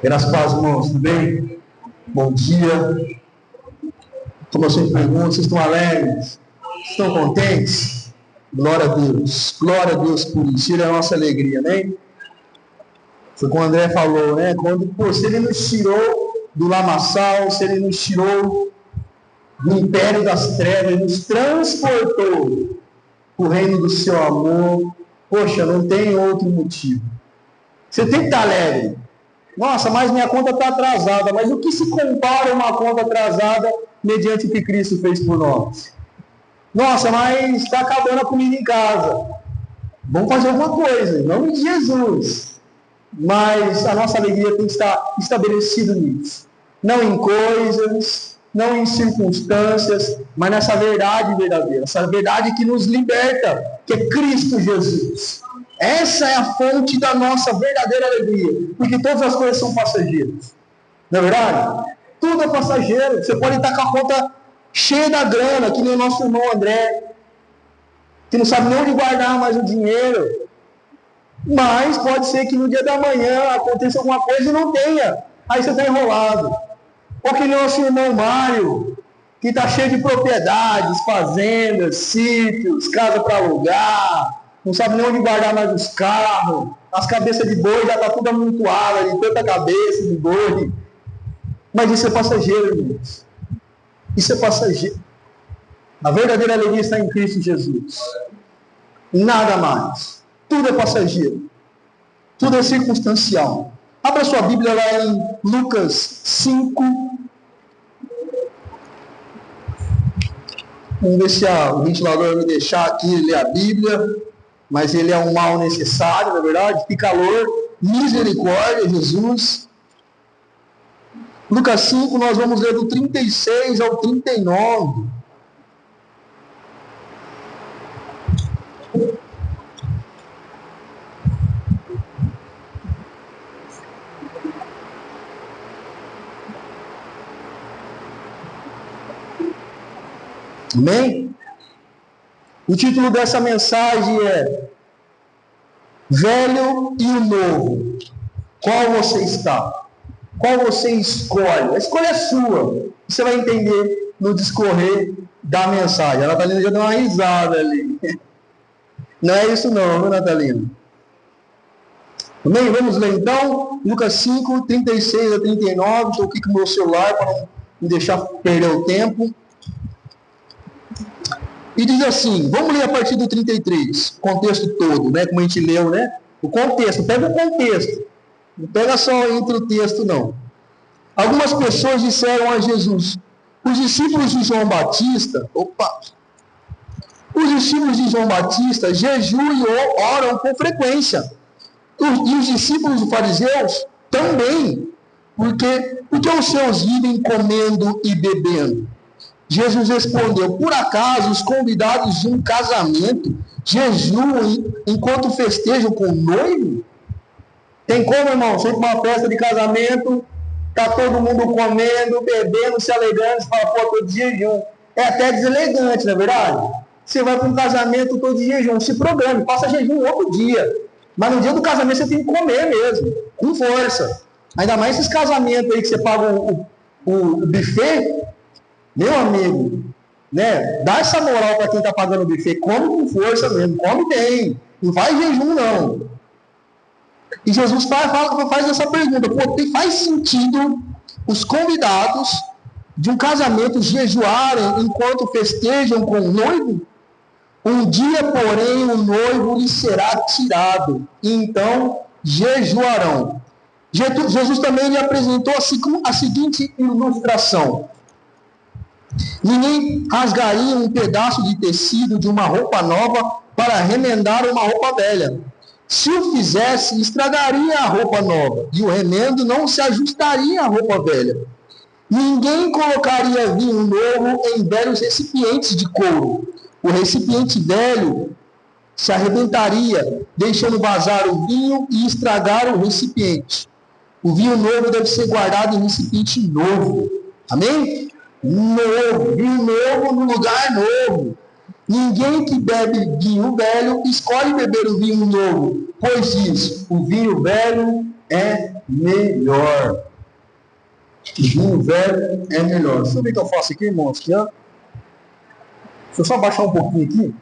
Graças a Deus, irmãos, tudo bem? Bom dia. Como eu sempre pergunto, vocês estão alegres? Estão contentes? Glória a Deus. Glória a Deus por isso. Ele é a nossa alegria, né? Foi como o André falou, né? Se ele nos tirou do lamaçal, se ele nos tirou do império das trevas, ele nos transportou para o reino do seu amor. Poxa, não tem outro motivo. Você tem que estar alegre. Nossa, mas minha conta está atrasada. Mas o que se compara uma conta atrasada mediante o que Cristo fez por nós? Nossa, mas está acabando a comida em casa. Vamos fazer alguma coisa, em nome de Jesus. Mas a nossa alegria tem que estar estabelecida nisso. Não em coisas, não em circunstâncias, mas nessa verdade verdadeira. Essa verdade que nos liberta, que é Cristo Jesus. Essa é a fonte da nossa verdadeira alegria. Porque todas as coisas são passageiras. Não é verdade? Tudo é passageiro. Você pode estar com a conta cheia da grana, que nem o nosso irmão André, que não sabe nem onde guardar mais o dinheiro. Mas pode ser que no dia da manhã aconteça alguma coisa e não tenha. Aí você está enrolado. Ou que nem o nosso irmão Mário, que está cheio de propriedades, fazendas, sítios, casa para alugar, não sabe nem onde guardar mais os carros, as cabeças de boi já está tudo amontoada, de tanta cabeça de boi. Mas isso é passageiro, irmãos. Isso é passageiro. A verdadeira alegria está em Cristo Jesus. Nada mais. Tudo é passageiro. Tudo é circunstancial. Abra sua Bíblia lá em Lucas 5. Vamos ver se o ventilador vai deixar aqui ler a Bíblia. Mas ele é um mal necessário, na verdade. Que calor. Misericórdia, Jesus. Lucas 5, nós vamos ler do 36 ao 39. Amém? O título dessa mensagem é Velho e o Novo. Qual você está? Qual você escolhe? A escolha é sua. Você vai entender no discorrer da mensagem. A Natalina já deu uma risada ali. Não é isso não, viu, Natalina? Amém? Vamos ler então. Lucas 5, 36 a 39. Estou aqui com o meu celular para não me deixar perder o tempo. E diz assim, vamos ler a partir do 33, o contexto todo, né? Como a gente leu, né? O contexto, pega o contexto. Não pega só entre o texto, não. Algumas pessoas disseram a Jesus, os discípulos de João Batista jejuam e oram com frequência. E os discípulos dos fariseus também, porque os seus vivem comendo e bebendo. Jesus respondeu, por acaso os convidados de um casamento jejuam enquanto festejam com o noivo? Tem como, irmão? Você ir para uma festa de casamento, está todo mundo comendo, bebendo, se alegrando, você fala, pô, estou de jejum. É até deselegante, não é verdade? Você vai para um casamento, estou de jejum, se programe, faça jejum outro dia. Mas no dia do casamento você tem que comer mesmo, com força. Ainda mais esses casamentos aí que você paga o buffet, meu amigo, né? Dá essa moral para quem está pagando o buffet, come com força mesmo, come bem, não faz jejum não. E Jesus faz essa pergunta, faz sentido os convidados de um casamento jejuarem enquanto festejam com o noivo? Um dia, porém, o noivo lhe será tirado, e então jejuarão. Jesus também lhe apresentou a seguinte ilustração. Ninguém rasgaria um pedaço de tecido de uma roupa nova para remendar uma roupa velha. Se o fizesse, estragaria a roupa nova, e o remendo não se ajustaria à roupa velha. Ninguém colocaria vinho novo em velhos recipientes de couro. O recipiente velho se arrebentaria, deixando vazar o vinho e estragar o recipiente. O vinho novo deve ser guardado em recipiente novo. Amém? Novo, vinho novo no lugar novo. Ninguém que bebe vinho velho escolhe beber o vinho novo, pois diz, o vinho velho é melhor. O vinho velho é melhor. Deixa eu ver o que eu faço aqui, irmãos. Aqui, ó. Deixa eu só baixar um pouquinho aqui.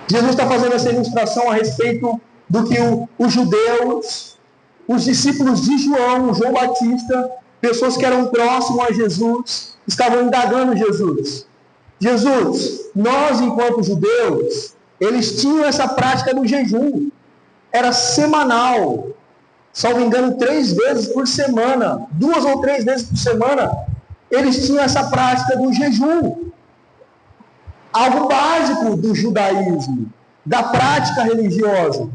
Jesus está fazendo essa ilustração a respeito do que os judeus, os discípulos de João Batista, pessoas que eram próximas a Jesus, estavam indagando Jesus. Jesus, nós enquanto judeus, eles tinham essa prática do jejum. Era semanal. Salvo engano, 3 vezes por semana, 2 ou 3 vezes por semana, eles tinham essa prática do jejum. Algo básico do judaísmo, da prática religiosa.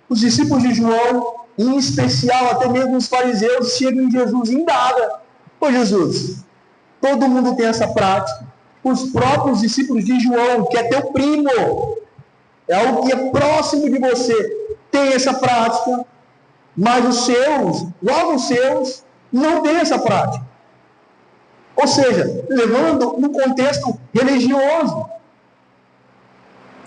Os discípulos de João, em especial, até mesmo os fariseus, chegam em Jesus e indagam. Ô Jesus, todo mundo tem essa prática. Os próprios discípulos de João, que é teu primo, é algo que é próximo de você, tem essa prática, mas logo os seus, não têm essa prática. Ou seja, levando no contexto religioso,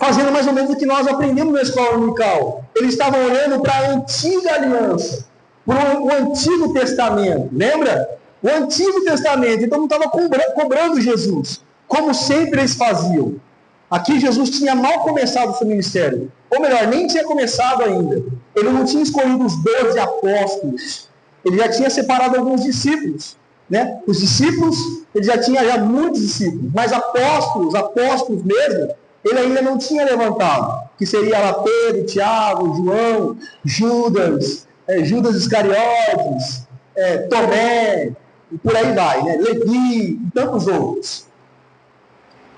fazendo mais ou menos o que nós aprendemos na escola dominical. Eles estavam olhando para a antiga aliança, para o Antigo Testamento, lembra? O Antigo Testamento, então não estava cobrando Jesus, como sempre eles faziam. Aqui Jesus tinha mal começado o seu ministério, ou melhor, nem tinha começado ainda. Ele não tinha escolhido os 12 apóstolos, ele já tinha separado alguns discípulos. Né? Os discípulos, ele já tinha muitos discípulos, mas apóstolos mesmo, ele ainda não tinha levantado, que seria lá Pedro, Tiago, João, Judas Iscariotes, Tomé, e por aí vai, né? Levi e tantos outros.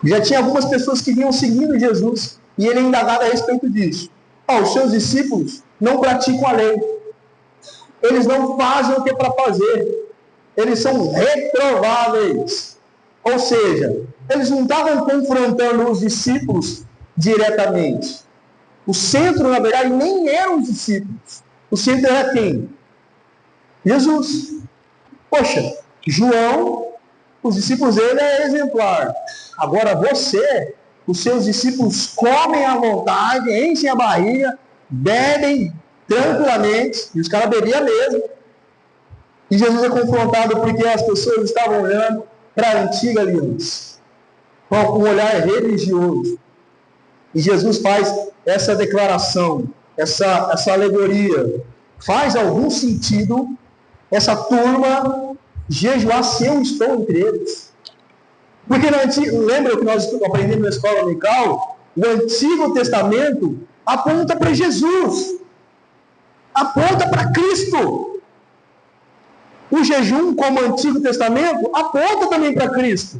Já tinha algumas pessoas que vinham seguindo Jesus, e ele ainda indagava a respeito disso. Os seus discípulos não praticam a lei, eles não fazem o que é para fazer, eles são reprováveis. Ou seja, eles não estavam confrontando os discípulos diretamente. O centro, na verdade, nem eram os discípulos. O centro era quem? Jesus. Poxa, João, os discípulos dele é exemplar. Agora você, os seus discípulos comem à vontade, enchem a barriga, bebem tranquilamente, e os caras bebiam mesmo. E Jesus é confrontado porque as pessoas estavam olhando para a antiga aliança, com um olhar religioso. E Jesus faz essa declaração, essa alegoria. Faz algum sentido essa turma jejuar se eu estou entre eles? Porque lembra que nós aprendemos na escola dominical? O Antigo Testamento aponta para Jesus, aponta para Cristo. O jejum, como o Antigo Testamento, aponta também para Cristo.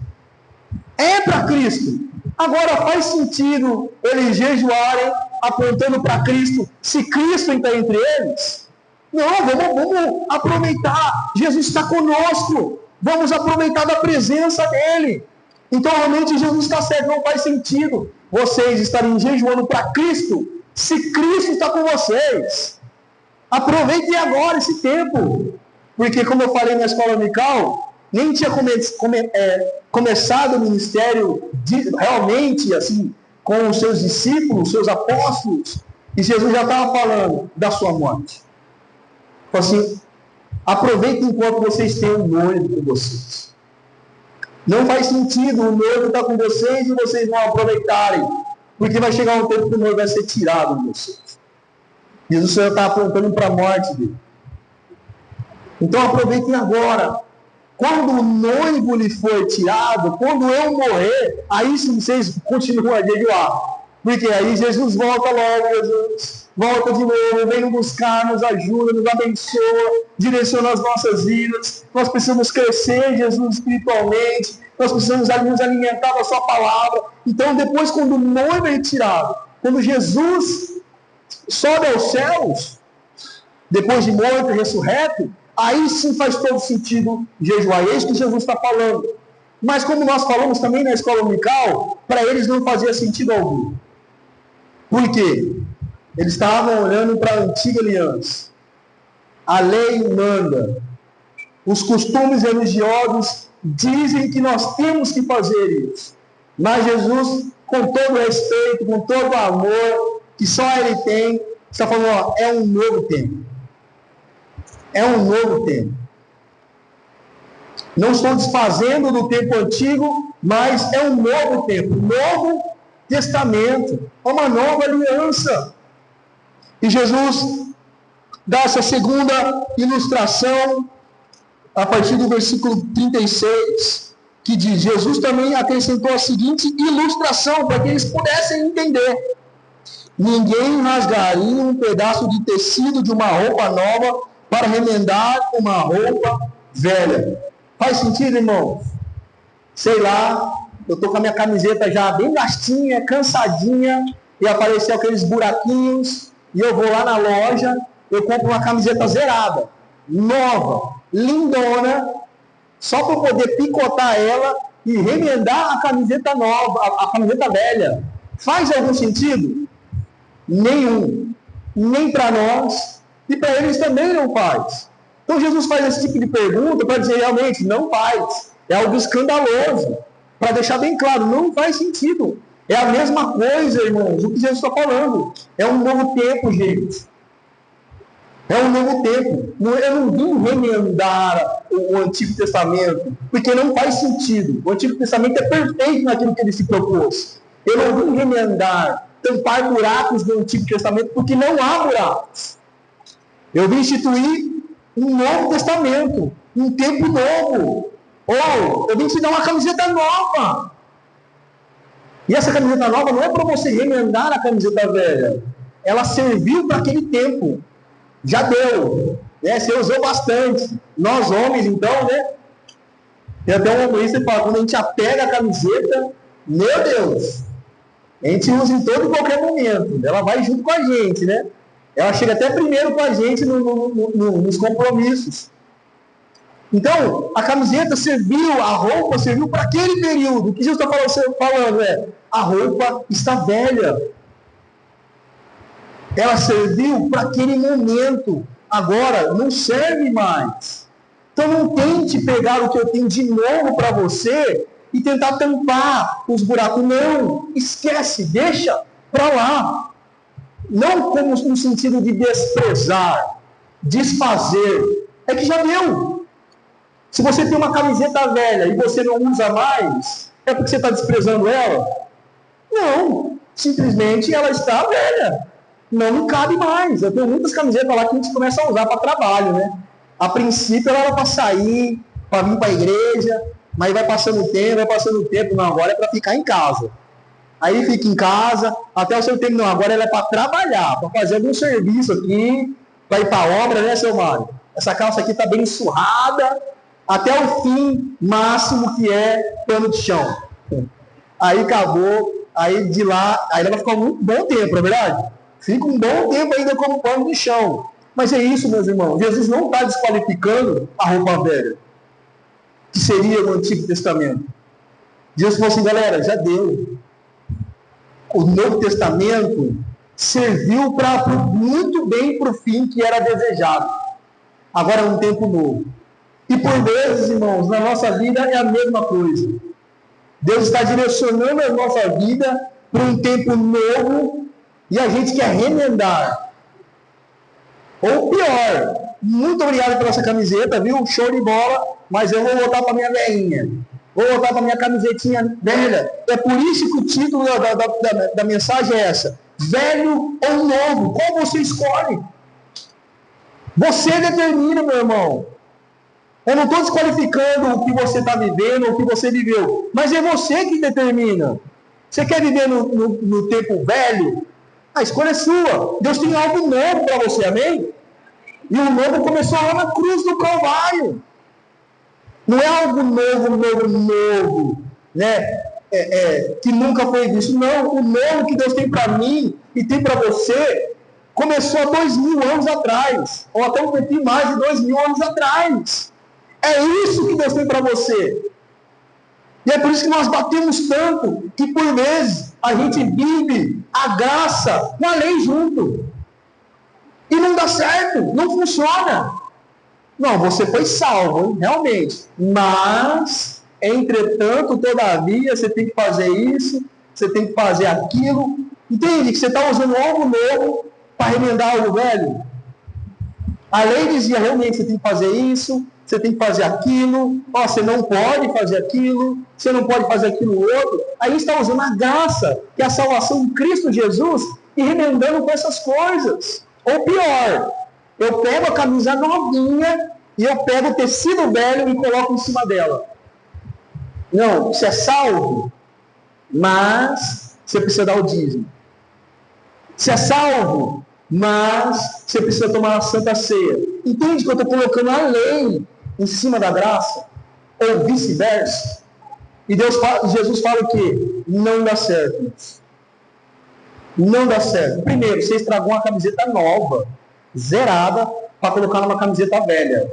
É para Cristo. Agora, faz sentido eles jejuarem apontando para Cristo, se Cristo está entre eles? Não, vamos aproveitar. Jesus está conosco. Vamos aproveitar da presença dele. Então, realmente, Jesus está certo. Não faz sentido vocês estarem jejuando para Cristo, se Cristo está com vocês. Aproveitem agora esse tempo. Porque, como eu falei na escola dominical, nem tinha começado o ministério realmente assim, com os seus discípulos, seus apóstolos, e Jesus já estava falando da sua morte. Então, assim, aproveitem enquanto vocês têm um noivo com vocês. Não faz sentido o noivo estar com vocês e vocês não aproveitarem, porque vai chegar um tempo que o noivo vai ser tirado de vocês. Jesus já está apontando para a morte dele. Então aproveitem agora. Quando o noivo lhe for tirado, quando eu morrer, aí sim vocês continuam a jejuar. Porque aí Jesus volta logo, Jesus volta de novo, vem nos buscar, nos ajuda, nos abençoa, direciona as nossas vidas. Nós precisamos crescer, Jesus, espiritualmente. Nós precisamos nos alimentar da sua palavra. Então depois, quando o noivo é retirado, quando Jesus sobe aos céus, depois de morto e ressurreto, aí sim faz todo sentido jejuar. É isso que Jesus está falando. Mas como nós falamos também na escola dominical, para eles não fazia sentido algum. Por quê? Eles estavam olhando para a antiga aliança. A lei manda. Os costumes religiosos dizem que nós temos que fazer isso. Mas Jesus, com todo o respeito, com todo o amor que só Ele tem, Está falando, ó, é um novo tempo. É um novo tempo. Não estou desfazendo do tempo antigo, mas é um novo tempo, um novo testamento, uma nova aliança. E Jesus dá essa segunda ilustração a partir do versículo 36, que diz: Jesus também acrescentou a seguinte ilustração para que eles pudessem entender. Ninguém rasgaria um pedaço de tecido de uma roupa nova para remendar uma roupa velha. Faz sentido, irmão? Sei lá, eu tô com a minha camiseta já bem gastinha, cansadinha, e apareceu aqueles buraquinhos, e eu vou lá na loja, eu compro uma camiseta zerada, nova, lindona, só para poder picotar ela e remendar a camiseta nova, a camiseta velha. Faz algum sentido? Nenhum. Nem para nós, e para eles também não faz. Então Jesus faz esse tipo de pergunta para dizer realmente, não faz. É algo escandaloso. Para deixar bem claro, não faz sentido. É a mesma coisa, irmãos, o que Jesus está falando. É um novo tempo, gente. É um novo tempo. Eu não vim remendar o Antigo Testamento, porque não faz sentido. O Antigo Testamento é perfeito naquilo que ele se propôs. Eu não vim remendar, tampar buracos do Antigo Testamento, porque não há buracos. Eu vim instituir um novo testamento, um tempo novo. Ou eu vim te dar uma camiseta nova. E essa camiseta nova não é para você remendar a camiseta velha. Ela serviu para aquele tempo. Já deu. Né? Você usou bastante. Nós homens, então, né? Tem até um humorista que fala, quando a gente apega a camiseta, meu Deus, a gente usa em todo e qualquer momento. Ela vai junto com a gente, né? Ela chega até primeiro com a gente nos compromissos. Então, a camiseta serviu, a roupa serviu para aquele período. O que Jesus está falando é, a roupa está velha. Ela serviu para aquele momento. Agora, não serve mais. Então, não tente pegar o que eu tenho de novo para você e tentar tampar os buracos. Não, esquece, deixa para lá. Não como no sentido de desprezar, desfazer. É que já deu. Se você tem uma camiseta velha e você não usa mais, é porque você está desprezando ela? Não. Simplesmente ela está velha. Não me cabe mais. Eu tenho muitas camisetas lá que a gente começa a usar para trabalho, né? A princípio ela era para sair, para vir para a igreja, mas vai passando o tempo, não, agora é para ficar em casa. Aí fica em casa, até o seu tempo, não, agora ela é para trabalhar, para fazer algum serviço aqui, para ir para a obra, né, seu Mário? Essa calça aqui está bem surrada, até o fim máximo que é pano de chão. Aí acabou, aí de lá, aí ela vai ficar um bom tempo, não é verdade? Fica um bom tempo ainda como pano de chão. Mas é isso, meus irmãos, Jesus não está desqualificando a roupa velha, que seria o Antigo Testamento. Jesus falou assim, galera, já deu. O Novo Testamento serviu muito bem para o fim que era desejado. Agora é um tempo novo. E por vezes, irmãos, na nossa vida é a mesma coisa. Deus está direcionando a nossa vida para um tempo novo e a gente quer remendar. Ou pior, muito obrigado pela essa camiseta, viu? Show de bola, mas eu vou voltar para minha velhinha. Vou voltar para minha camisetinha velha. É por isso que o título da mensagem é essa. Velho ou novo? Qual você escolhe? Você determina, meu irmão. Eu não estou desqualificando o que você está vivendo ou o que você viveu. Mas é você que determina. Você quer viver no tempo velho? A escolha é sua. Deus tem algo novo para você, amém? E o novo começou lá na cruz do Calvário. Não é algo novo, né? Que nunca foi visto. Não, o novo que Deus tem para mim e tem para você começou há 2000 anos atrás, ou até um pouquinho mais de 2000 anos atrás. É isso que Deus tem para você. E é por isso que nós batemos tanto, que por vezes a gente vive a graça com a lei junto. E não dá certo, não funciona. Não, você foi salvo, hein? Realmente. Mas, entretanto, todavia, você tem que fazer isso, você tem que fazer aquilo. Entende? Que você está usando algo novo para remendar algo velho? A lei dizia realmente, você tem que fazer isso, você tem que fazer aquilo, você não pode fazer aquilo, você não pode fazer aquilo outro. Aí está usando a graça, que é a salvação em Cristo Jesus, e remendando com essas coisas. Ou pior, eu pego a camisa novinha e eu pego o tecido velho e coloco em cima dela. Não, você é salvo, mas você precisa dar o dízimo. Você é salvo, mas você precisa tomar a Santa Ceia. Entende que eu estou colocando a lei em cima da graça? Ou vice-versa? E Jesus fala o quê? Não dá certo. Não dá certo. Primeiro, você estragou uma camiseta nova, zerada, para colocar numa camiseta velha.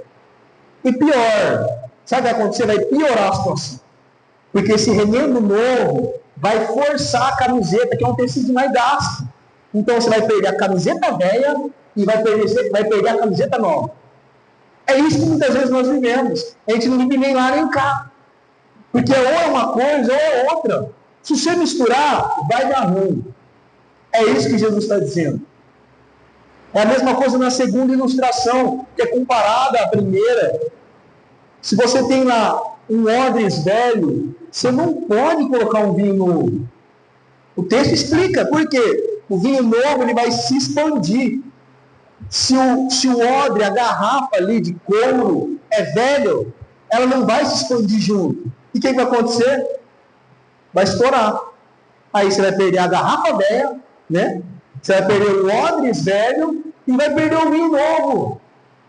E pior, sabe o que vai acontecer? Vai piorar a situação. Porque esse remendo novo vai forçar a camiseta, que é um tecido mais gasto. Então você vai perder a camiseta velha e vai perder a camiseta nova. É isso que muitas vezes nós vivemos. A gente não vive nem lá nem cá. Porque ou é uma coisa ou é outra. Se você misturar, vai dar ruim. É isso que Jesus está dizendo. É a mesma coisa na segunda ilustração, que é comparada à primeira. Se você tem lá um odres velho, você não pode colocar um vinho novo. O texto explica por quê. O vinho novo ele vai se expandir. Se o odre, a garrafa ali de couro é velho, ela não vai se expandir junto. E o que vai acontecer? Vai estourar. Aí você vai perder a garrafa velha, né? Você vai perder o odres velho e vai perder o vinho novo.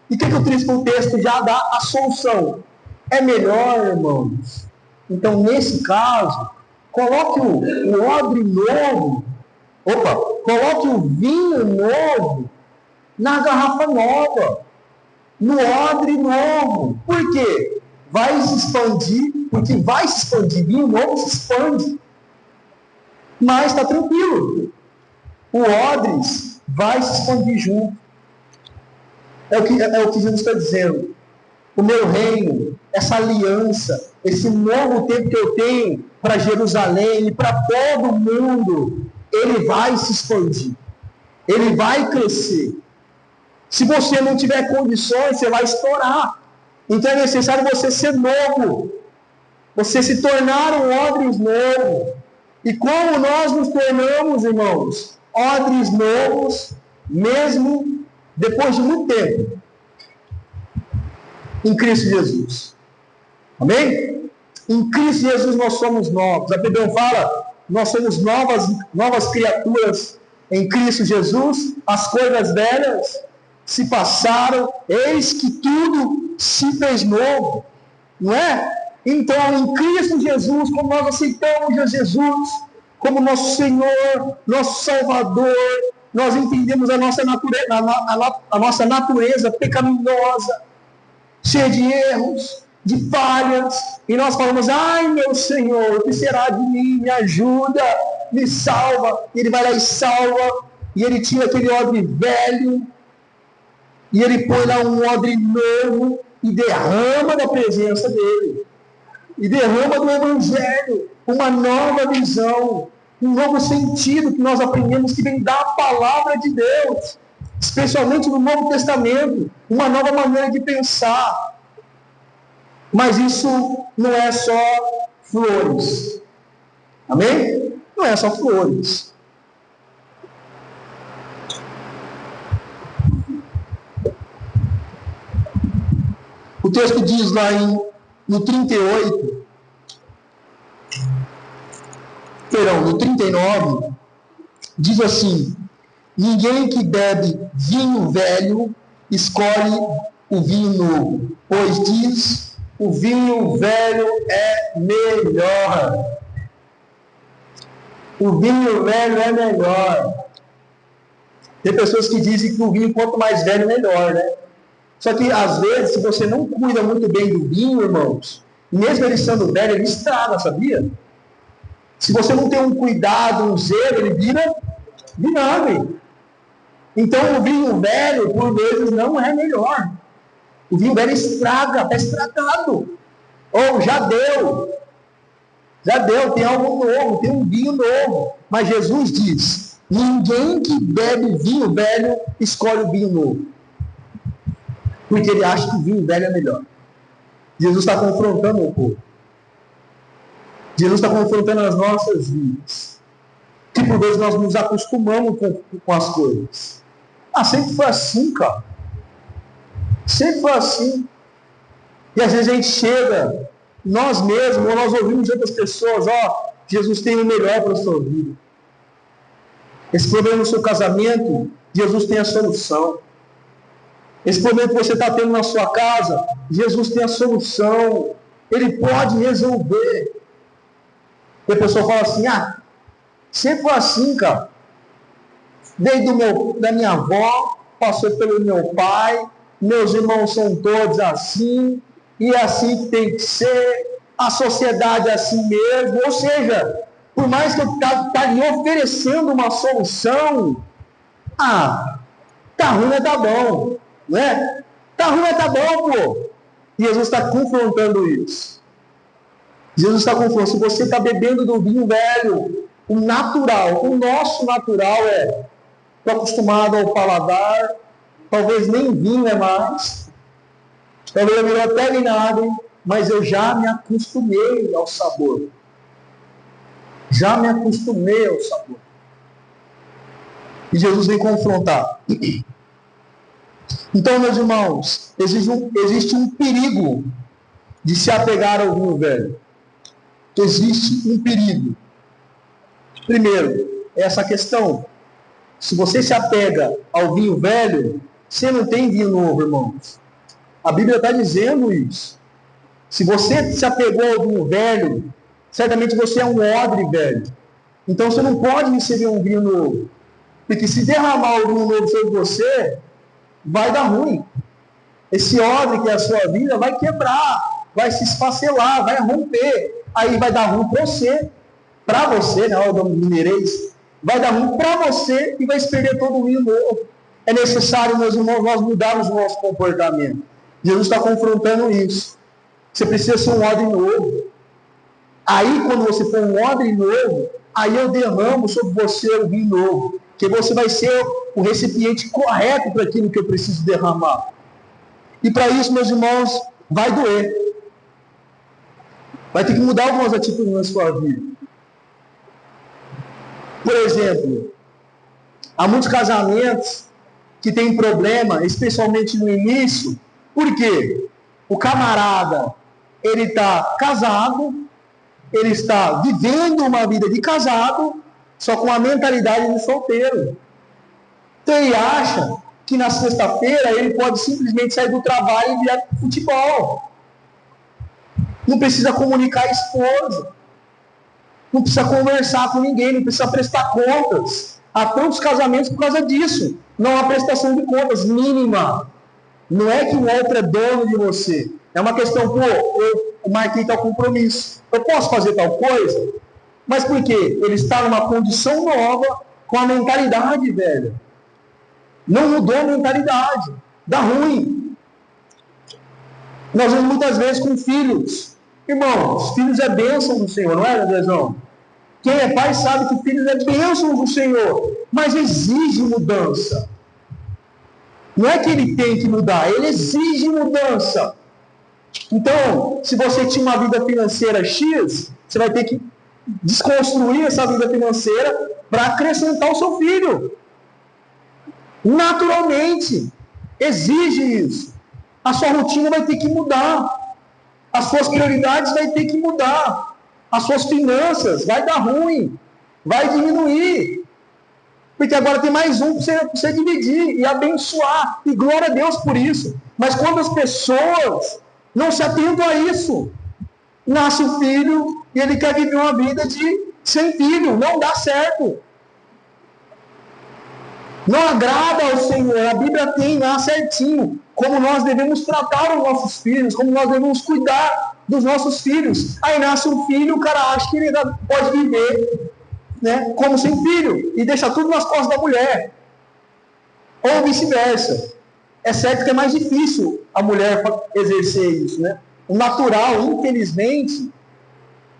E o que o texto já dá a solução? É melhor, irmãos. Então, nesse caso, coloque o odre novo, coloque o vinho novo na garrafa nova, no odre novo. Por quê? Vai se expandir, porque vai se expandir, vinho novo se expande. Mas está tranquilo. O odres vai se expandir junto. É o que Jesus está dizendo. O meu reino, essa aliança, esse novo tempo que eu tenho para Jerusalém e para todo mundo, ele vai se expandir. Ele vai crescer. Se você não tiver condições, você vai estourar. Então é necessário você ser novo. Você se tornar um odres novo. E como nós nos tornamos, irmãos, odres novos, mesmo depois de muito tempo, em Cristo Jesus. Amém? Em Cristo Jesus nós somos novos. A Bíblia fala, nós somos novas criaturas em Cristo Jesus. As coisas velhas se passaram, eis que tudo se fez novo. Não é? Então, em Cristo Jesus, como nós aceitamos a Jesus como nosso Senhor, nosso Salvador, nós entendemos a nossa natureza pecaminosa, cheia de erros, de falhas, e nós falamos, ai meu Senhor, o que será de mim? Me ajuda, me salva. E ele vai lá e salva, e ele tira aquele odre velho, e ele põe lá um odre novo, e derrama da presença dele, e derrama do Evangelho, uma nova visão, um novo sentido que nós aprendemos que vem da palavra de Deus, especialmente no Novo Testamento, uma nova maneira de pensar. Mas isso não é só flores. Amém? Não é só flores. O texto diz lá no 38, no 39, diz assim: ninguém que bebe vinho velho escolhe o vinho novo, pois diz, o vinho velho é melhor. O vinho velho é melhor. Tem pessoas que dizem que o vinho, quanto mais velho, melhor, né? Só que, às vezes, se você não cuida muito bem do vinho, irmãos, mesmo ele sendo velho, ele estraga, sabia? Se você não tem um cuidado, um zelo, ele vira vinagre. Então, o vinho velho, por vezes, não é melhor. O vinho velho estraga, está estragado. Ou já deu, tem algo novo, tem um vinho novo. Mas Jesus diz, Ninguém que bebe vinho velho escolhe o vinho novo, porque ele acha que o vinho velho é melhor. Jesus está confrontando o povo. Jesus está confrontando as nossas vidas, que por vezes nós nos acostumamos com as coisas. Sempre foi assim, cara. Sempre foi assim. E às vezes a gente chega, nós mesmos, ou nós ouvimos de outras pessoas, Jesus tem o melhor para a sua vida. Esse problema no seu casamento, Jesus tem a solução. Esse problema que você está tendo na sua casa, Jesus tem a solução. Ele pode resolver. E a pessoa fala assim, sempre foi assim, cara. Desde da minha avó, passou pelo meu pai, meus irmãos são todos assim, e é assim que tem que ser, a sociedade é assim mesmo. Ou seja, por mais que eu estaria oferecendo uma solução, tá ruim, mas tá bom, não é? Tá ruim, mas tá bom, pô. E Jesus está confrontando isso. Jesus está confrontando. Se você está bebendo do vinho velho, o nosso natural estou acostumado ao paladar, talvez nem vinho é mais, talvez eu virou até vinagre, mas eu já me acostumei ao sabor. Já me acostumei ao sabor. E Jesus vem confrontar. Então, meus irmãos, existe um perigo de se apegar ao vinho velho. Existe um perigo. Primeiro, essa questão. Se você se apega ao vinho velho, você não tem vinho novo, irmãos. A Bíblia está dizendo isso. Se você se apegou ao vinho velho, certamente você é um odre velho. Então você não pode receber um vinho novo. Porque se derramar o vinho novo sobre você, vai dar ruim. Esse odre que é a sua vida vai quebrar, vai se esfacelar, vai romper. Aí vai dar ruim para você, na hora do mineirês, vai dar ruim para você e vai se perder todo o vinho novo. É necessário, meus irmãos, nós mudarmos o nosso comportamento. Jesus está confrontando isso. Você precisa ser um odre novo. Aí, quando você for um odre novo, aí eu derramo sobre você o vinho novo. Que você vai ser o recipiente correto para aquilo que eu preciso derramar. E para isso, meus irmãos, vai doer. Vai ter que mudar algumas atitudes na sua vida. Por exemplo, há muitos casamentos que têm problema, especialmente no início. Por quê? O camarada, ele está casado, ele está vivendo uma vida de casado, só com a mentalidade de solteiro. Então ele acha que na sexta-feira ele pode simplesmente sair do trabalho e virar futebol. Não precisa comunicar a esposa. Não precisa conversar com ninguém, não precisa prestar contas. Há tantos casamentos por causa disso. Não há prestação de contas mínima. Não é que o outro é dono de você. É uma questão, eu marquei tal compromisso. Eu posso fazer tal coisa? Mas por quê? Ele está numa condição nova com a mentalidade velha. Não mudou a mentalidade. Dá ruim. Nós vemos muitas vezes com filhos. Irmãos, filhos é bênção do Senhor, não é, Andrezão? Quem é pai sabe que filhos é bênção do Senhor, mas exige mudança. Não é que ele tem que mudar, ele exige mudança. Então, se você tinha uma vida financeira X, você vai ter que desconstruir essa vida financeira para acrescentar o seu filho. Naturalmente, exige isso. A sua rotina vai ter que mudar. As suas prioridades vai ter que mudar. As suas finanças vai dar ruim. Vai diminuir. Porque agora tem mais um para você dividir e abençoar. E glória a Deus por isso. Mas quando as pessoas não se atentam a isso, nasce o filho e ele quer viver uma vida sem filho. Não dá certo. Não agrada ao Senhor. A Bíblia tem lá certinho como nós devemos tratar os nossos filhos, como nós devemos cuidar dos nossos filhos. Aí nasce um filho, o cara acha que ele pode viver, né, como sem filho, e deixa tudo nas costas da mulher. Ou vice-versa. É certo que é mais difícil a mulher exercer isso, né? O natural, infelizmente,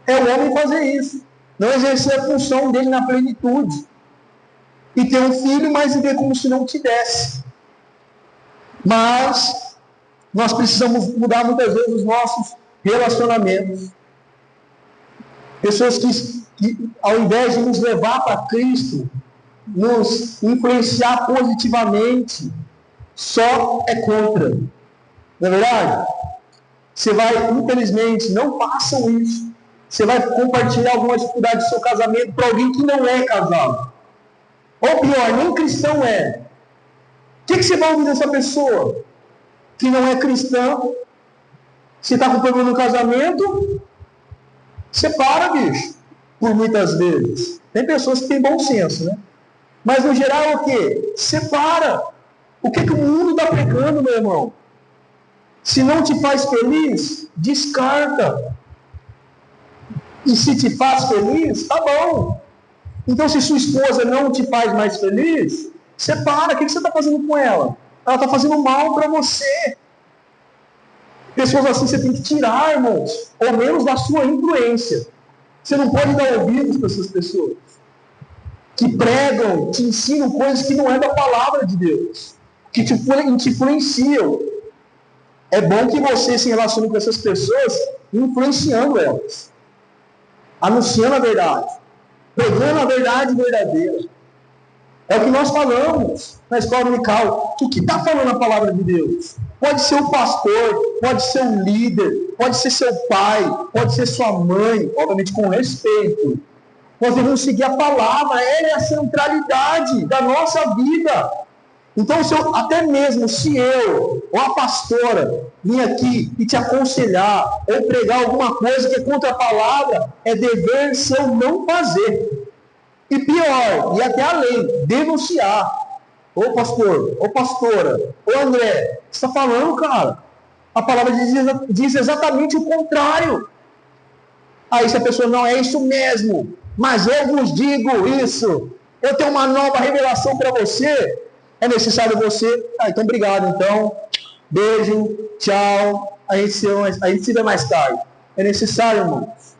é o homem fazer isso. Não exercer a função dele na plenitude. e ter um filho, mas viver como se não tivesse. Mas nós precisamos mudar muitas vezes os nossos relacionamentos. Pessoas que ao invés de nos levar para Cristo, nos influenciar positivamente, só é contra. Não é verdade? Você vai, infelizmente, não façam isso. Você vai compartilhar alguma dificuldade do seu casamento para alguém que não é casado. Ou pior, nem cristão é. O que você vai ouvir dessa pessoa que não é cristã? Se está com problema no casamento, separa, bicho. Por muitas vezes. Tem pessoas que têm bom senso, né? Mas no geral é o quê? Separa. O que o mundo está pregando, meu irmão? Se não te faz feliz, descarta. E se te faz feliz, tá bom. Então, se sua esposa não te faz mais feliz, separa. O que você está fazendo com ela? Ela está fazendo mal para você. Pessoas assim você tem que tirar, irmãos, ou menos da sua influência. Você não pode dar ouvidos para essas pessoas que pregam, te ensinam coisas que não é da palavra de Deus, que te influenciam. É bom que você se relacione com essas pessoas influenciando elas, anunciando a verdade, pregando a verdade verdadeira. É o que nós falamos na escola dominical. O que está falando a palavra de Deus? Pode ser o pastor, pode ser o líder, pode ser seu pai, pode ser sua mãe, obviamente com respeito. Nós devemos seguir a palavra, ela é a centralidade da nossa vida. Então, até mesmo se eu ou a pastora vir aqui e te aconselhar ou pregar alguma coisa que é contra a palavra, é dever seu não fazer. E pior, e até além, denunciar. Ô pastor, ô pastora, ô André, você está falando, cara? A palavra diz exatamente o contrário. Aí se a pessoa, não, é isso mesmo, mas eu vos digo isso, eu tenho uma nova revelação para você, é necessário você... então obrigado, então, beijo, tchau, a gente se vê mais tarde. É necessário, irmãos,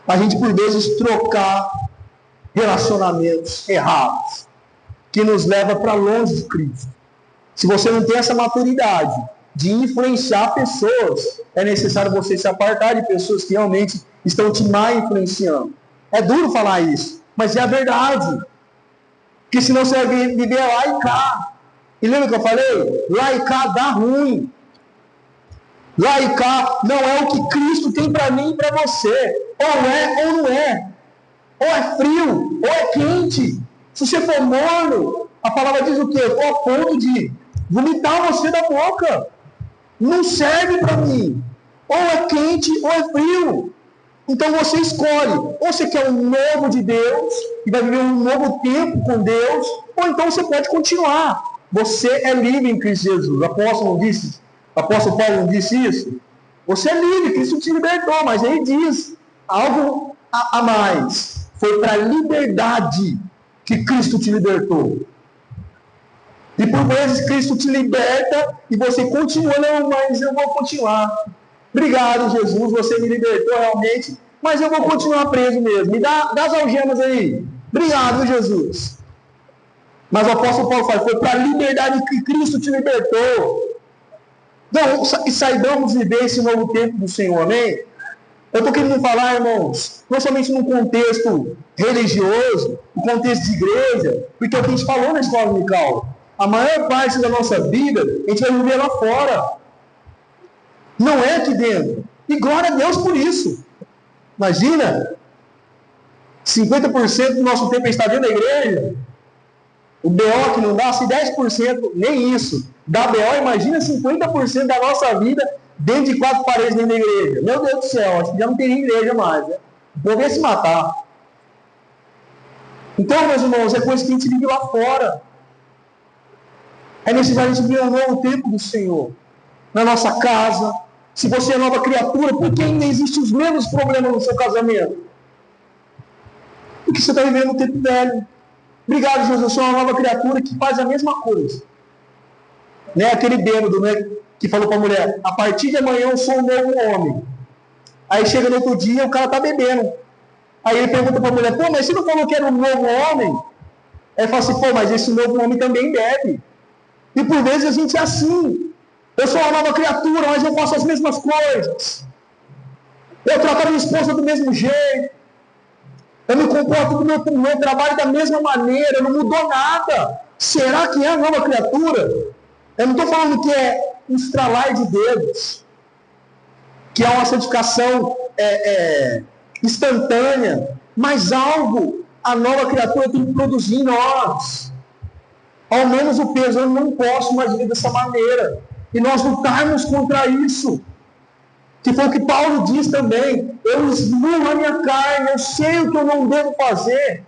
a gente por vezes trocar relacionamentos errados, que nos leva para longe de Cristo. Se você não tem essa maturidade de influenciar pessoas, é necessário você se apartar de pessoas que realmente estão te mal influenciando. É duro falar isso, mas é a verdade. Porque senão você vai viver lá e cá. E lembra que eu falei? Lá e cá dá ruim. Lá e cá não é o que Cristo tem para mim e para você. Ou é ou não é. Ou é frio, ou é quente. Se você for morno, a palavra diz o quê? Estou a ponto de vomitar você da boca. Não serve para mim. Ou é quente, ou é frio. Então você escolhe. Ou você quer um novo de Deus, e vai viver um novo tempo com Deus, ou então você pode continuar. Você é livre em Cristo Jesus. O apóstolo Paulo não disse isso? Você é livre, Cristo te libertou, mas ele diz algo a mais. Foi para a liberdade que Cristo te libertou. E por vezes Cristo te liberta e você continua, não, mas eu vou continuar. Obrigado, Jesus, você me libertou realmente, mas eu vou continuar preso mesmo. Me dá as algemas aí. Obrigado, Jesus. Mas o apóstolo Paulo fala, foi para a liberdade que Cristo te libertou. Então, e saibamos viver esse novo tempo do Senhor, amém? Eu estou querendo falar, irmãos, não somente num contexto religioso, no contexto de igreja, porque é o que a gente falou na escola dominical. A maior parte da nossa vida, a gente vai viver lá fora. Não é aqui dentro. E glória a Deus por isso. Imagina, 50% do nosso tempo está dentro da igreja. O BO que não dá, se 10%, nem isso, dá BO, imagina 50% da nossa vida dentro de 4 paredes dentro da igreja. Meu Deus do céu, acho que já não teria igreja mais, né? O povo ia se matar. Então, meus irmãos, é coisa que a gente vive lá fora. É necessário a gente viver um novo tempo do Senhor. Na nossa casa. Se você é nova criatura, por que ainda existem os mesmos problemas no seu casamento? Porque você está vivendo um tempo velho. Obrigado, Jesus, eu sou uma nova criatura que faz a mesma coisa. Né? Aquele bêbado, né? Que falou para a mulher, a partir de amanhã eu sou um novo homem. Aí chega no outro dia, o cara está bebendo. Aí ele pergunta para a mulher, pô, mas você não falou que era um novo homem? Aí fala assim, pô, mas esse novo homem também bebe. E por vezes a gente é assim. Eu sou uma nova criatura, mas eu faço as mesmas coisas. Eu trato a minha esposa do mesmo jeito. Eu me comporto do meu trabalho da mesma maneira. Não mudou nada. Será que é a nova criatura? Eu não estou falando que é um estralar de dedos, que é uma santificação instantânea, mas algo a nova criatura tem que produzir em nós. Ao menos o peso, eu não posso mais viver dessa maneira. E nós lutarmos contra isso. Que foi o que Paulo diz também. Eu esmurro a minha carne, eu sei o que eu não devo fazer.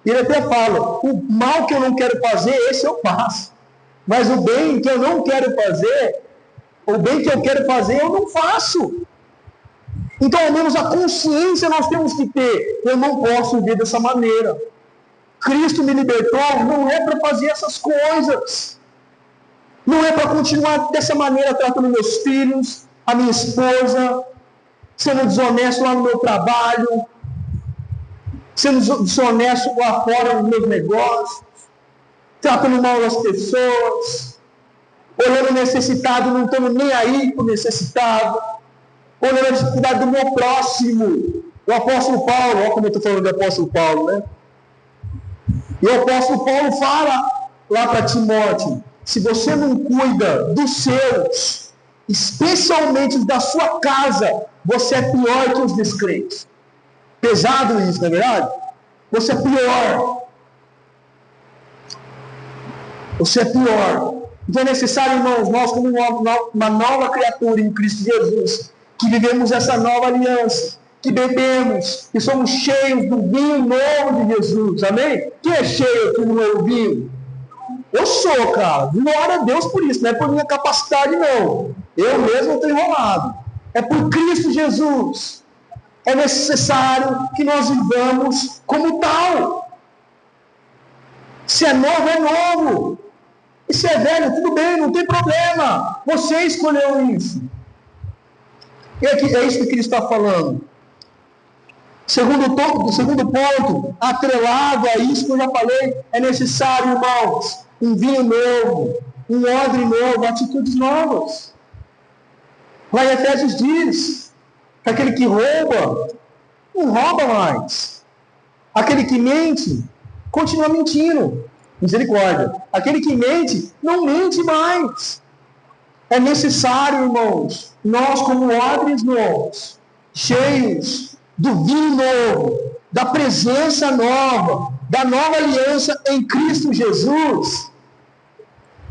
Ele até fala, o mal que eu não quero fazer, esse eu faço. Mas o bem que eu não quero fazer, o bem que eu quero fazer, eu não faço. Então, ao menos a consciência nós temos que ter. Eu não posso viver dessa maneira. Cristo me libertou, não é para fazer essas coisas. Não é para continuar dessa maneira tratando meus filhos, a minha esposa, sendo desonesto lá no meu trabalho, sendo desonesto lá fora nos meus negócios, tratando mal as pessoas, olhando o necessitado, não estando nem aí para o necessitado, olhando a dificuldade do meu próximo. O apóstolo Paulo, olha como eu estou falando do apóstolo Paulo, né? E o apóstolo Paulo fala lá para Timóteo, se você não cuida dos seus, especialmente da sua casa, você é pior que os descrentes. Pesado isso, não é verdade? Você é pior. Você é pior. Então é necessário, irmãos, nós como uma nova criatura em Cristo Jesus, que vivemos essa nova aliança, que bebemos, que somos cheios do vinho novo de Jesus, amém? Quem é cheio aqui do novo vinho? Eu sou, cara, glória a Deus por isso, não é por minha capacidade não, eu mesmo estou enrolado, é por Cristo Jesus, é necessário que nós vivamos como tal. Se é novo, e se é velho, tudo bem, não tem problema, você escolheu isso. E aqui, é isso que Cristo está falando. Segundo ponto, atrelado a isso que eu já falei, é necessário, irmãos, um vinho novo, um odre novo, atitudes novas. Lá em Efésios diz que aquele que rouba, não rouba mais. Aquele que mente, continua mentindo. Misericórdia. Aquele que mente, não mente mais. É necessário, irmãos, nós como odres novos, cheios do vinho novo, da presença nova, da nova aliança em Cristo Jesus,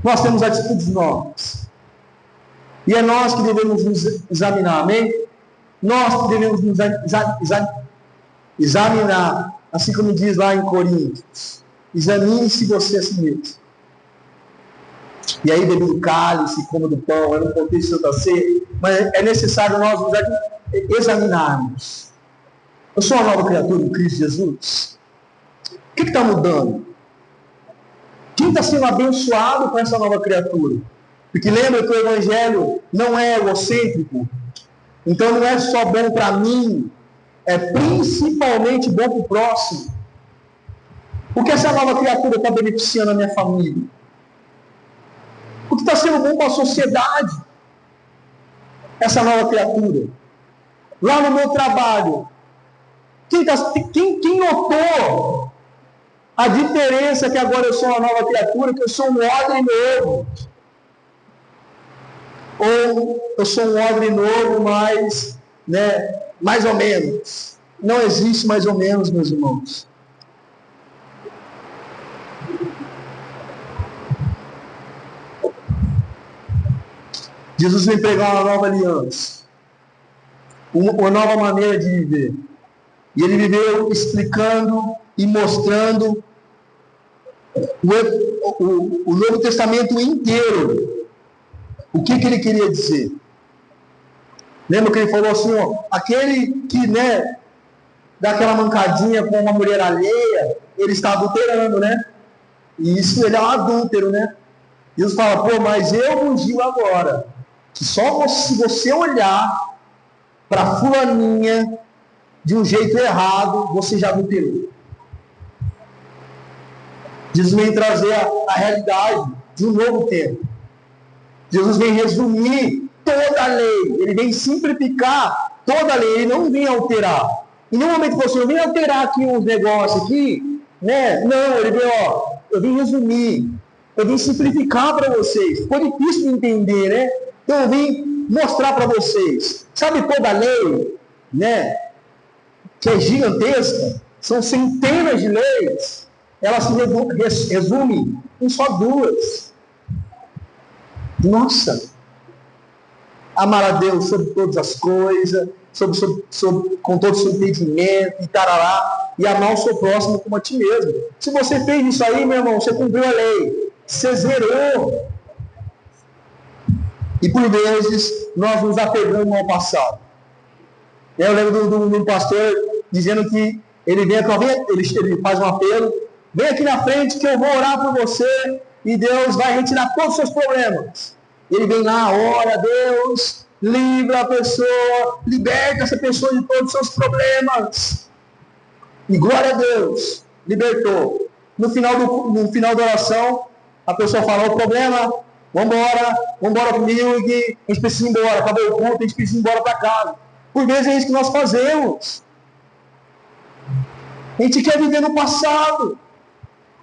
nós temos atitudes novas. E é nós que devemos nos examinar, amém? Nós que devemos nos examinar, assim como diz lá em Coríntios. Examine-se você a si mesmo. E aí bebe do cálice, coma do pão, é no contexto da ceia, mas é necessário nós nos examinarmos. Eu sou uma nova criatura em Cristo Jesus? O que está mudando? Quem está sendo abençoado com essa nova criatura? Porque lembra que o Evangelho não é egocêntrico. Então não é só bom para mim, é principalmente bom para o próximo. Porque essa nova criatura está beneficiando a minha família? O que está sendo bom para a sociedade? Essa nova criatura. Lá no meu trabalho, quem notou a diferença que agora eu sou uma nova criatura, que eu sou um odre novo? Ou eu sou um odre novo, mas, mais ou menos. Não existe mais ou menos, meus irmãos. Jesus vem pregar uma nova aliança, uma nova maneira de viver. E ele viveu explicando e mostrando o Novo Testamento inteiro. O que ele queria dizer? Lembra que ele falou assim, aquele que, dá aquela mancadinha com uma mulher alheia, ele está adulterando, E isso ele é um adúltero, Jesus fala, mas eu vos digo agora, que só se você olhar para fulaninha de um jeito errado, você já adulterou. Jesus vem trazer a realidade de um novo tempo. Jesus vem resumir toda a lei. Ele vem simplificar toda a lei. Ele não vem alterar. Em nenhum momento você não vem alterar aqui uns negócios aqui, né? Não, ele vem, eu vim resumir. Eu vim simplificar para vocês. Foi difícil de entender, né? Então eu vim mostrar para vocês. Sabe toda a lei, né? Que é gigantesca. São centenas de leis. Ela se resume em só duas. Nossa! Amar a Deus sobre todas as coisas, com todo o seu entendimento, e tarará, e amar o seu próximo como a ti mesmo. Se você fez isso aí, meu irmão, você cumpriu a lei. Você zerou. E por vezes, nós nos apegamos ao passado. Eu lembro de um pastor dizendo que ele faz um apelo, vem aqui na frente que eu vou orar por você e Deus vai retirar todos os seus problemas. Ele vem lá, ora, Deus, livra a pessoa, liberta essa pessoa de todos os seus problemas. E glória a Deus, libertou. No final da oração, a pessoa fala, o problema, vambora comigo, que a gente precisa ir embora, acabou o culto, a gente precisa ir embora para casa. Por vezes é isso que nós fazemos. A gente quer viver no passado.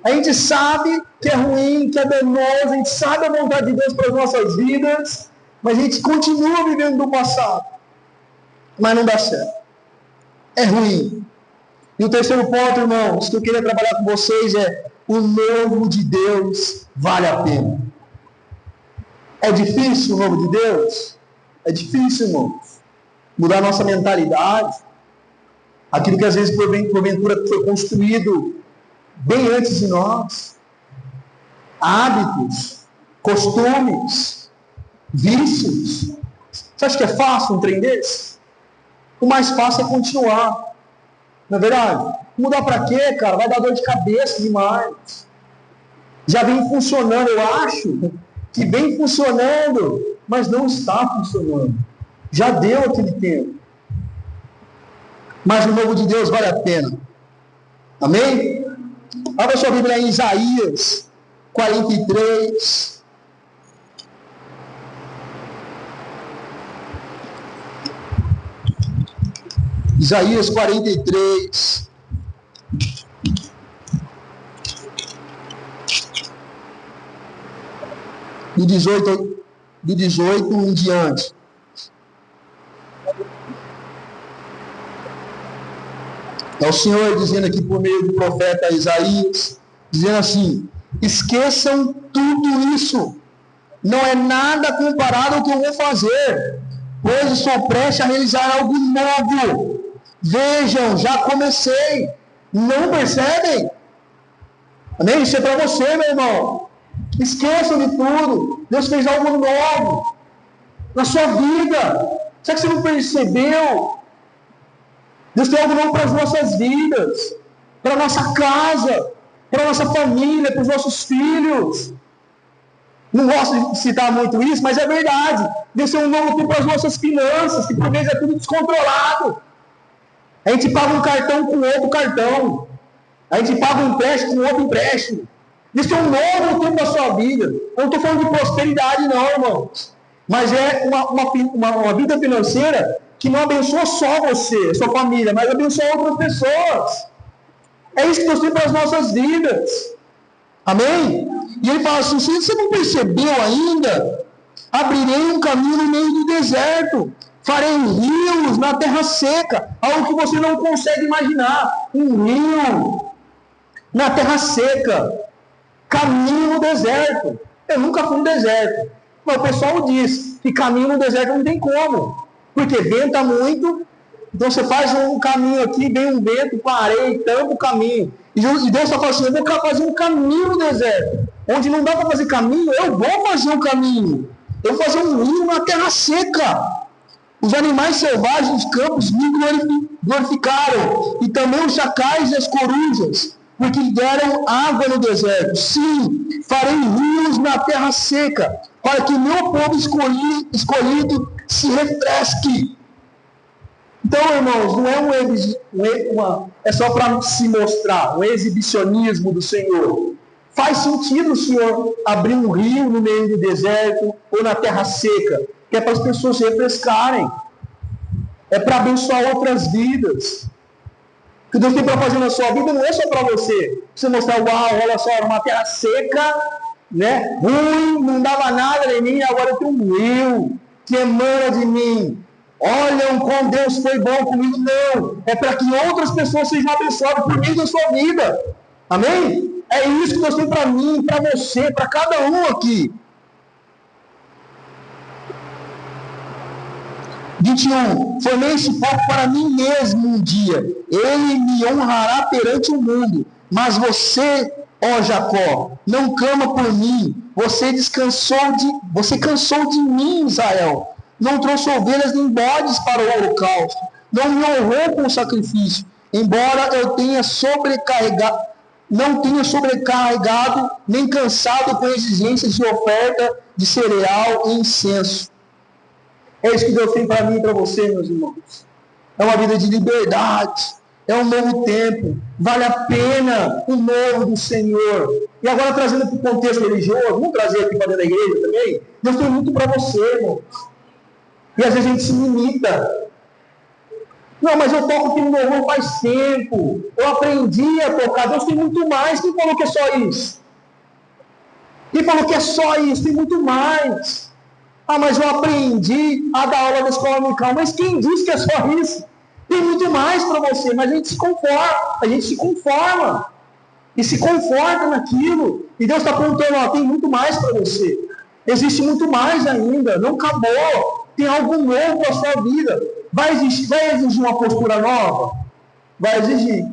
A gente sabe que é ruim, que é danoso, a gente sabe a vontade de Deus para as nossas vidas, mas a gente continua vivendo no passado. Mas não dá certo. É ruim. E o terceiro ponto, irmãos, que eu queria trabalhar com vocês é o novo de Deus vale a pena. É difícil o novo de Deus? É difícil, irmãos. Mudar nossa mentalidade. Aquilo que às vezes porventura foi construído bem antes de nós. Hábitos, costumes, vícios. Você acha que é fácil um trem desse? O mais fácil é continuar. Não é verdade? Mudar para quê, cara? Vai dar dor de cabeça demais. Já vem funcionando, eu acho que vem funcionando, mas não está funcionando. Já deu aquele tempo. Mas o novo de Deus vale a pena. Amém? Abra sua Bíblia em Isaías 43. Isaías 43. Do 18 em diante. É o Senhor dizendo aqui por meio do profeta Isaías, dizendo assim: esqueçam tudo isso, não é nada comparado ao que eu vou fazer, pois estou prestes a realizar algo novo. Vejam, já comecei, não percebem? Amém? Isso é para você, meu irmão. Esqueçam de tudo, Deus fez algo novo na sua vida. Será que você não percebeu? Deus tem algo novo para as nossas vidas, para a nossa casa, para a nossa família, para os nossos filhos. Não gosto de citar muito isso, mas é verdade. Deus tem um novo tempo para as nossas finanças, que por vezes é tudo descontrolado. A gente paga um cartão com outro cartão. A gente paga um empréstimo com outro empréstimo. Deus tem um novo tempo para a sua vida. Eu não estou falando de prosperidade não, irmãos. Mas é uma vida financeira que não abençoa só você, sua família, mas abençoa outras pessoas. É isso que Deus tem para as nossas vidas. Amém? E ele fala assim: se você não percebeu ainda, abrirei um caminho no meio do deserto, farei rios na terra seca, algo que você não consegue imaginar. Um rio na terra seca, caminho no deserto. Eu nunca fui no deserto, mas o pessoal diz que caminho no deserto não tem como. Porque venta muito, então você faz um caminho aqui, vem um vento com areia e tampa o caminho. E Deus está falando assim: eu vou fazer um caminho no deserto. Onde não dá para fazer caminho, eu vou fazer um caminho. Eu vou fazer um rio na terra seca. Os animais selvagens dos campos me glorificaram, e também os chacais e as corujas, porque deram água no deserto. Sim, farei rios na terra seca, para que meu povo escolhido se refresque. Então, irmãos, não é só para se mostrar, um exibicionismo do Senhor. Faz sentido o Senhor abrir um rio no meio do deserto ou na terra seca, que é para as pessoas se refrescarem, é para abençoar outras vidas. O que Deus tem para fazer na sua vida não é só para você mostrar, uau, olha só, era uma terra seca, né? Ruim, não dava nada em mim, agora eu tenho um rio que emana de mim. Olham como Deus foi bom comigo. Não, é para que outras pessoas sejam abençoadas por meio da sua vida. Amém? É isso que Deus tem para mim, para você, para cada um aqui. 21. Formei esse pouco para mim mesmo um dia. Ele me honrará perante o mundo. Mas você, ó Jacó, não clama por mim. Você cansou de mim, Israel. Não trouxe ovelhas nem bodes para o holocausto. Não me honrou com o sacrifício. Embora eu não tenha sobrecarregado, nem cansado com exigências de oferta de cereal e incenso. É isso que Deus tem para mim e para você, meus irmãos. É uma vida de liberdade. É um novo tempo. Vale a pena o novo do Senhor. E agora, trazendo para o contexto religioso, vamos trazer aqui para dentro da igreja também. Deus tem muito para você, irmãos. E às vezes a gente se limita. Não, mas eu toco aqui no louvor faz tempo. Eu aprendi a tocar. Deus tem muito mais. Quem falou que é só isso? Quem falou que é só isso? Tem muito mais. Ah, mas eu aprendi a dar aula na escola musical. Mas quem disse que é só isso? Tem muito mais para você, mas a gente se conforma. E se conforta naquilo. E Deus está perguntando, ó, tem muito mais para você. Existe muito mais ainda. Não acabou. Tem algo novo para a sua vida. Vai exigir uma postura nova? Vai exigir.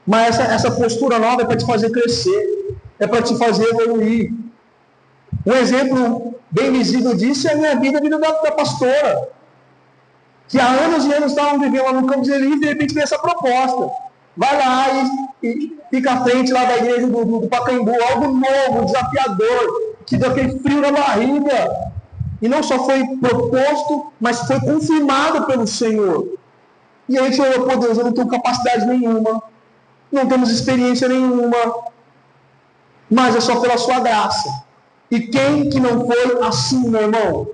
Mas essa postura nova é para te fazer crescer. É para te fazer evoluir. Um exemplo bem visível disso é a minha vida, a vida da pastora. Que há anos e anos estavam vivendo lá no Campos Elíseos e de repente veio essa proposta. Vai lá e fica à frente lá da igreja do Pacaembu, algo novo, desafiador, que deu aquele frio na barriga. E não só foi proposto, mas foi confirmado pelo Senhor. E aí a gente olhou, pô, Deus, eu não tenho capacidade nenhuma, não temos experiência nenhuma, mas é só pela sua graça. E quem que não foi assim, meu irmão?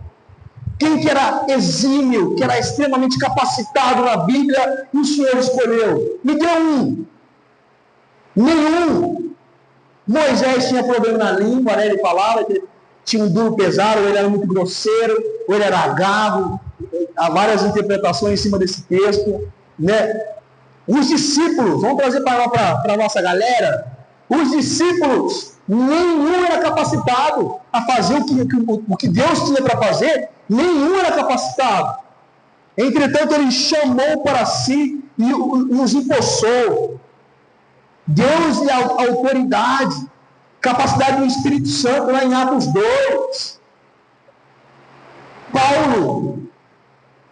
Quem que era exímio, que era extremamente capacitado na Bíblia, e o Senhor escolheu? Me deu um. Nenhum. Moisés tinha problema na língua, né? Ele falava que tinha um duro pesado, ou ele era muito grosseiro, ou ele era gago. Há várias interpretações em cima desse texto, né? Os discípulos, vamos trazer para a nossa galera, os discípulos, nenhum era capacitado a fazer o que Deus tinha para fazer, nenhum era capacitado. Entretanto, ele chamou para si e os empossou. Deus e a autoridade, capacidade do Espírito Santo, lá em Atos 2. Paulo,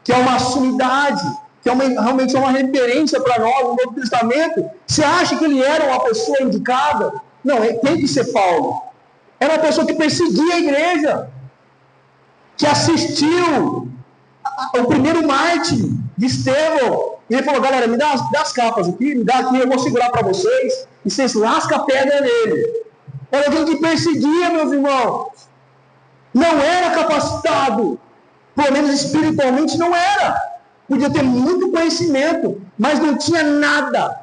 que é uma sumidade, que realmente é uma referência para nós no Novo Testamento. Você acha que ele era uma pessoa indicada? Não, tem que ser Paulo. Era uma pessoa que perseguia a igreja, que assistiu o primeiro mártir de Estevão. E ele falou, galera, me dá as capas aqui, me dá aqui, eu vou segurar para vocês, e vocês lascam a pedra nele. Era alguém que perseguia, meus irmãos. Não era capacitado, pelo menos espiritualmente não era. Podia ter muito conhecimento, mas não tinha nada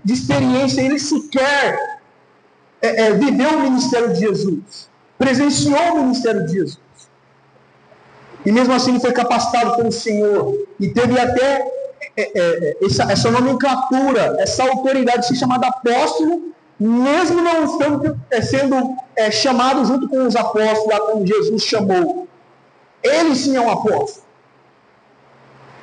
de experiência. Ele sequer viveu o ministério de Jesus, presenciou o ministério de Jesus. E mesmo assim ele foi capacitado pelo Senhor. E teve até essa nomenclatura, essa autoridade, se chamada apóstolo, mesmo não sendo chamado junto com os apóstolos, lá como Jesus chamou. Ele sim é um apóstolo.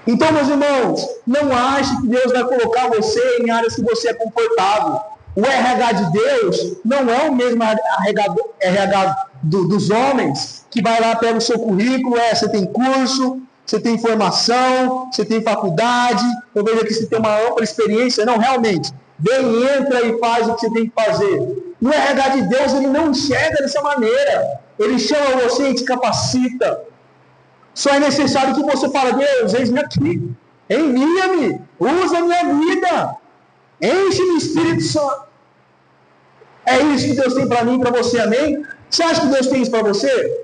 Então, meus irmãos, não ache que Deus vai colocar você em áreas que você é confortável. O RH de Deus não é o mesmo RH dos homens, que vai lá, pega o seu currículo, você tem curso, você tem formação, você tem faculdade, eu vejo aqui você tem uma ampla experiência. Não, realmente, vem, entra e faz o que você tem que fazer. No RH de Deus, ele não enxerga dessa maneira. Ele chama você e te capacita. Só é necessário que você fale, Deus, eis-me aqui, envia-me, usa a minha vida, enche-me do Espírito Santo. É isso que Deus tem para mim e para você, amém? Você acha que Deus tem isso para você?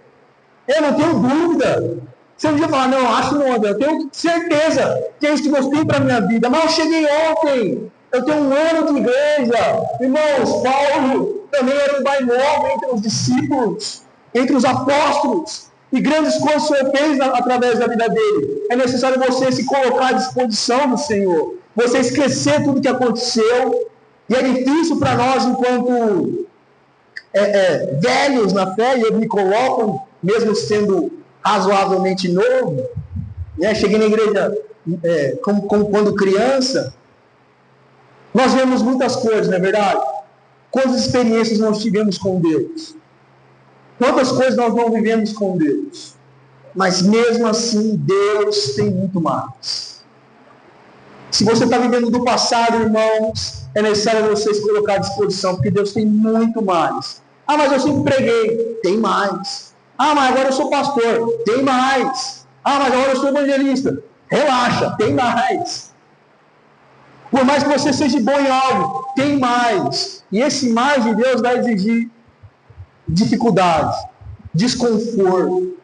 Eu não tenho dúvida. Você um dia falar, não, acho não, André, eu tenho certeza que é isso que Deus tem para a minha vida. Mas eu cheguei ontem, eu tenho 1 ano de igreja. Irmãos, Paulo também era um baimóvel entre os discípulos, entre os apóstolos. E grandes coisas o Senhor fez através da vida dele. É necessário você se colocar à disposição do Senhor. Você esquecer tudo que aconteceu. E é difícil para nós, enquanto velhos na fé, e eu me coloco, mesmo sendo razoavelmente novo, né? Cheguei na igreja como quando criança. Nós vemos muitas coisas, não é verdade? Quantas experiências nós tivemos com Deus? Quantas coisas nós não vivemos com Deus? Mas mesmo assim, Deus tem muito mais. Se você está vivendo do passado, irmãos, é necessário você se colocar à disposição, porque Deus tem muito mais. Ah, mas eu sempre preguei. Tem mais. Ah, mas agora eu sou pastor. Tem mais. Ah, mas agora eu sou evangelista. Relaxa, tem mais. Por mais que você seja bom em algo, tem mais. E esse mais de Deus vai exigir dificuldade, desconforto.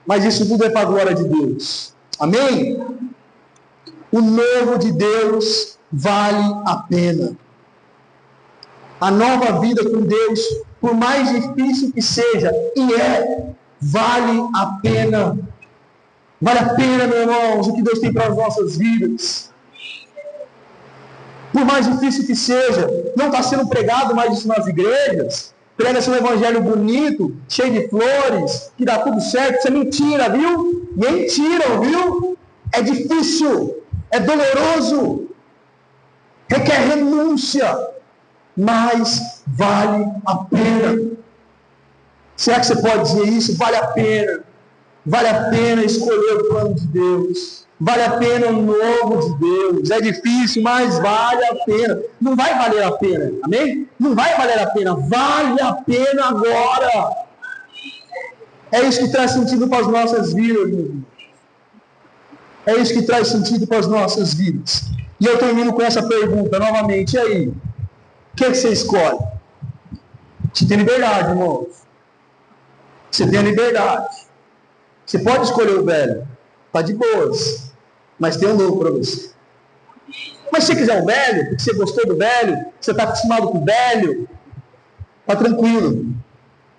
Mas isso tudo é para a glória de Deus. Amém? O novo de Deus vale a pena. A nova vida com Deus, por mais difícil que seja, vale a pena. Vale a pena, meus irmãos, o que Deus tem para as nossas vidas. Por mais difícil que seja, não está sendo pregado mais isso nas igrejas. Prega-se um evangelho bonito, cheio de flores, que dá tudo certo. Isso é mentira, viu? Mentira, viu? É difícil, é doloroso, requer renúncia, mas vale a pena. Será que você pode dizer isso? Vale a pena. Vale a pena escolher o plano de Deus. Vale a pena o novo de Deus. É difícil, mas vale a pena. Não vai valer a pena, amém? Não vai valer a pena. Vale a pena agora. É isso que traz sentido para as nossas vidas, meu irmão. É isso que traz sentido para as nossas vidas. E eu termino com essa pergunta novamente. E aí? O que você escolhe? Você tem liberdade, irmãos. Você tem a liberdade. Você pode escolher o velho. Está de boas. Mas tem um novo para você. Mas se você quiser o velho, porque você gostou do velho, você está acostumado com o velho, está tranquilo.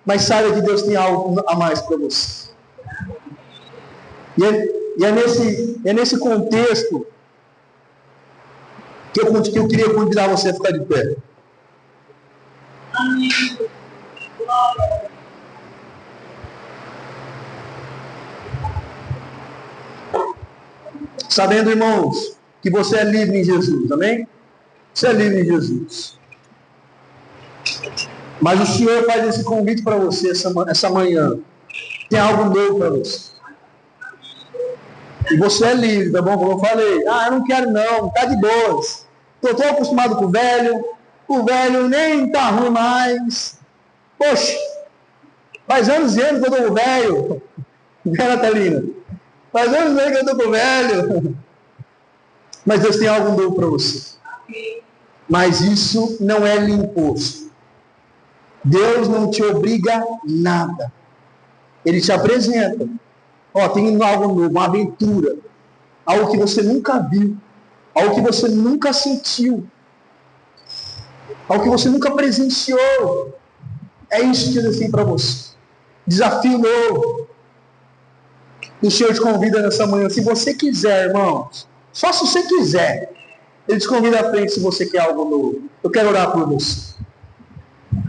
Mas saiba que Deus tem algo a mais para você. E é nesse contexto que eu queria convidar você a ficar de pé. Sabendo, irmãos, que você é livre em Jesus, amém? Você é livre em Jesus. Mas o Senhor faz esse convite para você essa manhã. Tem algo novo para você. E você é livre, tá bom? Como eu falei. Ah, eu não quero não, tá de boas. Estou tão acostumado com o velho nem tá ruim mais. Poxa, faz anos e anos que eu estou com o velho. Né, Natalina? Faz anos e anos que eu estou com o velho. Mas Deus tem algo novo para você. Mas isso não é lhe imposto. Deus não te obriga a nada. Ele te apresenta. Ó, tem algo novo, uma aventura. Algo que você nunca viu. Algo que você nunca sentiu. Algo que você nunca presenciou. É isso que Deus tem para você. Desafio novo. E o Senhor te convida nessa manhã. Se você quiser, irmãos. Só se você quiser. Ele te convida à frente se você quer algo novo. Eu quero orar por você.